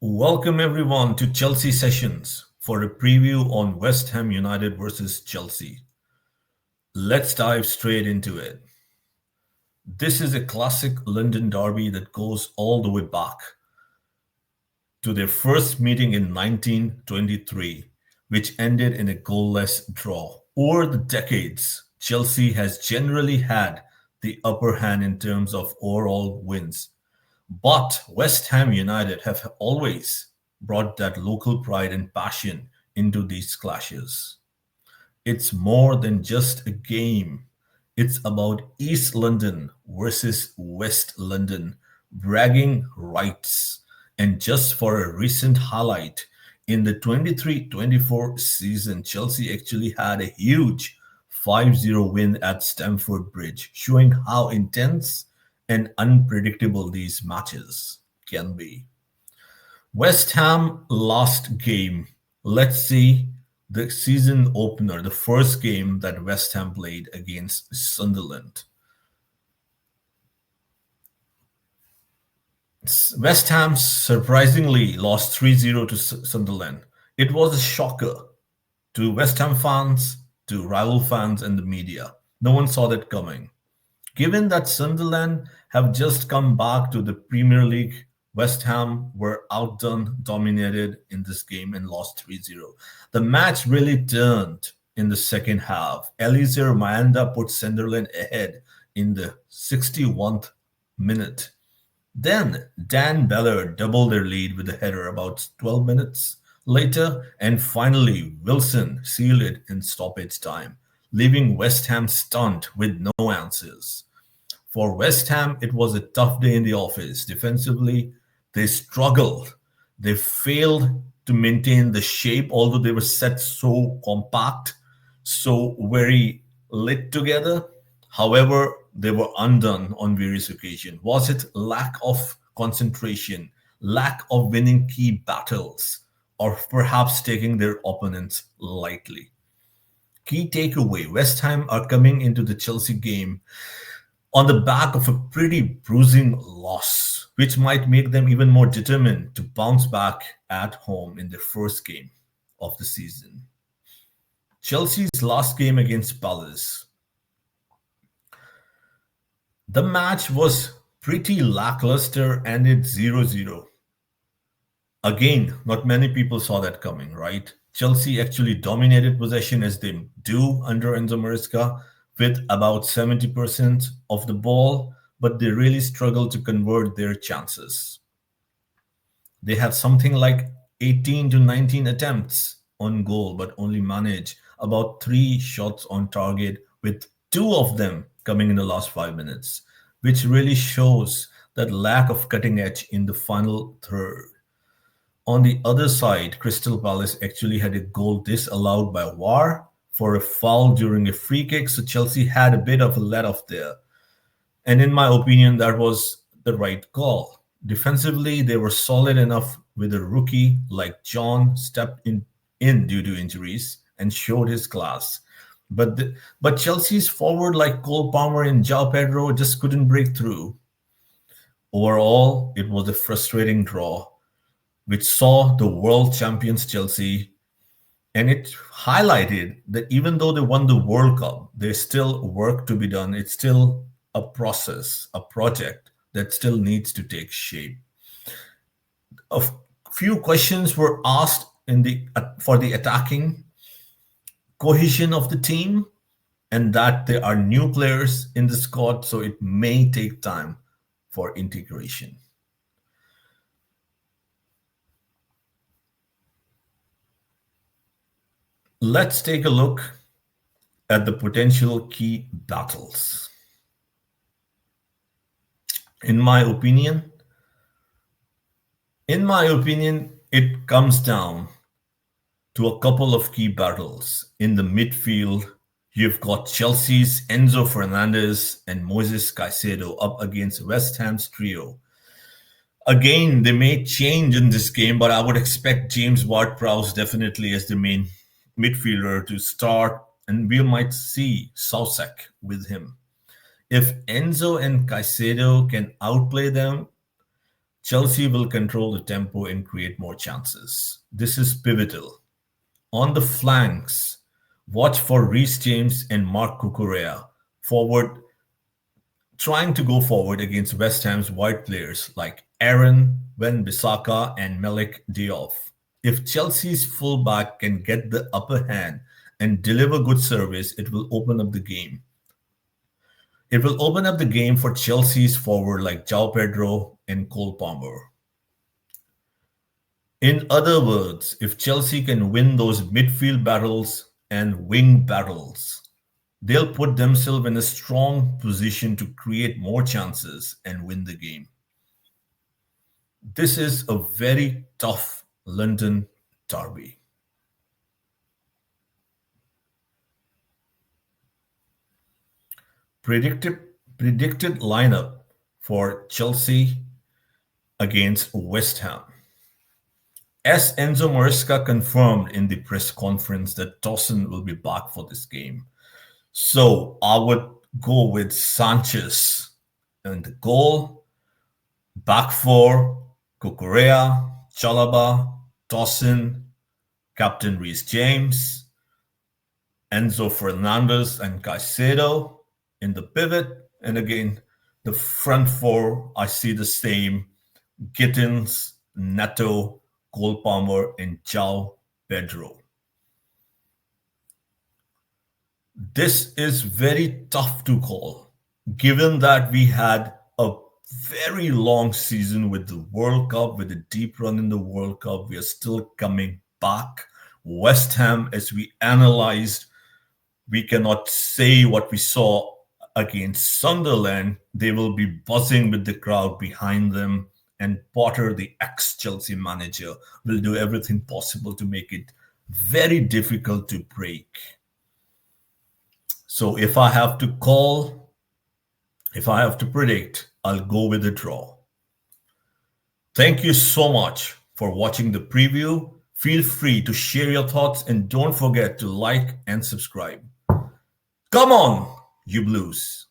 Welcome everyone to Chelsea Sessions for a preview on West Ham United versus Chelsea. Let's dive straight into it. This is a classic London derby that goes all the way back to their first meeting in 1923, which ended in a goalless draw. Over the decades, Chelsea has generally had the upper hand in terms of overall wins. But West Ham United have always brought that local pride and passion into these clashes. It's more than just a game. It's about East London versus West London, bragging rights. And just for a recent highlight, in the 23-24 season, Chelsea actually had a huge 5-0 win at Stamford Bridge, showing how intense and unpredictable these matches can be. West Ham last game. Let's see the season opener, the first game that West Ham played against Sunderland. West Ham surprisingly lost 3-0 to Sunderland. It was a shocker to West Ham fans, to rival fans, and the media. No one saw that coming. Given that Sunderland have just come back to the Premier League, West Ham were outdone, dominated in this game and lost 3-0. The match really turned in the second half. Eliezer Mayanda put Sunderland ahead in the 61st minute. Then Dan Ballard doubled their lead with a header about 12 minutes later, and finally Wilson sealed it in stoppage time, leaving West Ham stunned with no answers. For West Ham, it was a tough day in the office. Defensively, they struggled. They failed to maintain the shape, although they were set so compact, so very lit together. However, they were undone on various occasions. Was it lack of concentration, lack of winning key battles, or perhaps taking their opponents lightly? Key takeaway, West Ham are coming into the Chelsea game on the back of a pretty bruising loss, which might make them even more determined to bounce back at home in their first game of the season. Chelsea's last game against Palace. The match was pretty lackluster, ended 0-0. Again, not many people saw that coming, right? Chelsea actually dominated possession as they do under Enzo Maresca with about 70% of the ball, but they really struggled to convert their chances. They had something like 18 to 19 attempts on goal, but only managed about 3 shots on target, with 2 of them coming in the last 5 minutes, which really shows that lack of cutting edge in the final third. On the other side, Crystal Palace actually had a goal disallowed by VAR for a foul during a free kick, so Chelsea had a bit of a let-off there. And in my opinion, that was the right call. Defensively, they were solid enough with a rookie like John stepped in due to injuries and showed his class. But Chelsea's forward like Cole Palmer and João Pedro just couldn't break through. Overall, it was a frustrating draw, which saw the world champions Chelsea, and it highlighted that even though they won the World Cup, there's still work to be done. It's still a process, a project that still needs to take shape. A few questions were asked for the attacking cohesion of the team, and that there are new players in the squad, so it may take time for integration. Let's take a look at the potential key battles. In my opinion, it comes down to a couple of key battles. In the midfield, you've got Chelsea's Enzo Fernandez and Moises Caicedo up against West Ham's trio. Again, they may change in this game, but I would expect James Ward-Prowse definitely as the main midfielder to start, and we might see Soucek with him. If Enzo and Caicedo can outplay them, Chelsea will control the tempo and create more chances. This is pivotal. On the flanks, watch for Reece James and Mark Cucurella forward, trying to go forward against West Ham's wide players like Aaron Wan-Bissaka and Malik Diop. If Chelsea's fullback can get the upper hand and deliver good service, it will open up the game. It will open up the game for Chelsea's forward like João Pedro and Cole Palmer. In other words, if Chelsea can win those midfield battles and wing battles, they'll put themselves in a strong position to create more chances and win the game. This is a very tough London derby. Predicted predicted lineup for Chelsea against West Ham. As Enzo Maresca confirmed in the press conference that Dawson will be back for this game. So I would go with Sanchez in the goal, back four, Cucurella, Chalaba, Dawson, Captain Reece James, Enzo Fernandez and Caicedo in the pivot. And again, the front four, I see the same. Gittins, Neto, Cole Palmer, and João Pedro. This is very tough to call, given that we had a very long season with the World Cup, with a deep run in the World Cup. We are still coming back. West Ham, as we analyzed, we cannot say what we saw against Sunderland. They will be buzzing with the crowd behind them. And Potter, the ex-Chelsea manager, will do everything possible to make it very difficult to break. So if I have to call, if I have to predict, I'll go with a draw. Thank you so much for watching the preview. Feel free to share your thoughts and don't forget to like and subscribe. Come on, you Blues.